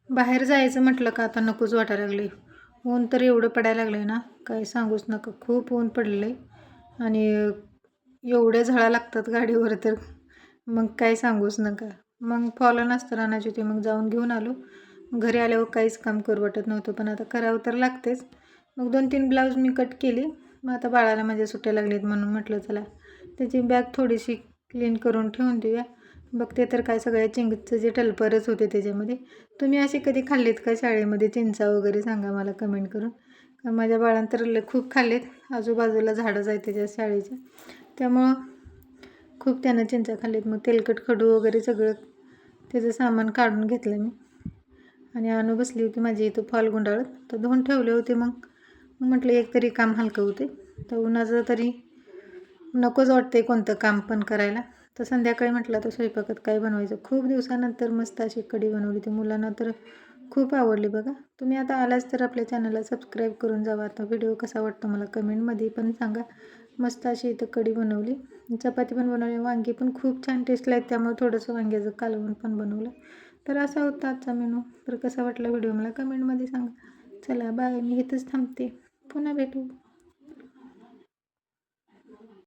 बाहेर जायचं म्हटलं का आता नकोच वाटायला लागले. ऊन तर एवढं पडायला लागलं आहे ना, काय सांगूच नका. खूप ऊन पडलं आहे आणि एवढ्या झळा लागतात गाडीवर तर मग काय सांगूच नका. मग फॉलन असतं रानाची ते मग जाऊन घेऊन आलो. घरी आल्यावर काहीच काम करू वाटत नव्हतं, पण आता करावं तर लागतेच. मग 2-3 ब्लाऊज मी कट केली. मग आता बाळाला माझ्या सुट्ट्या लागलीत म्हणून म्हटलं चला त्याची बॅग थोडीशी क्लीन करून ठेवून देऊया. बघते तर काय सगळ्या चिंचचे जे टलपरच होते त्याच्यामध्ये. तुम्ही असे कधी खाल्लेत का शाळेमध्ये चिंचा वगैरे? सांगा मला कमेंट करून. माझ्या बाळानं तर खूप खाल्लेत. आजूबाजूला झाडंच आहेत त्याच्या शाळेच्या, त्यामुळं खूप त्यानं चिंचा खाल्लेत. मग तेलकट खडू वगैरे सगळं त्याचं सामान काढून घेतलं मी आणि आणू बसली होती माझी इथं फॉल गुंडाळत. तर धुवून ठेवले होते. मग म्हटलं एक तरी काम हलकं होते. तर उन्हाचं तरी नकोच वाटते कोणतं काम पण करायला. तर संध्याकाळी म्हटलं तर स्वयंपाकात काय बनवायचं. खूप दिवसानंतर मस्त अशी कढी बनवली. ती मुलांना तर खूप आवडली बघा. तुम्ही आता आलाच तर आपल्या चॅनलला सबस्क्राईब करून जावा. आता व्हिडिओ कसा वाटतो मला कमेंटमध्ये पण सांगा. मस्त अशी इथं कढी बनवली, चपाती पण बनवली, वांगी पण खूप छान टेस्टला आहेत, त्यामुळे थोडंसं वांग्याचं कालवण पण बनवलं. तर असा होता आजचा मेनू. तर कसा वाटला व्हिडिओ मला कमेंटमध्ये सांगा. चला बाय, मी इथंच थांबते, पुन्हा भेटू.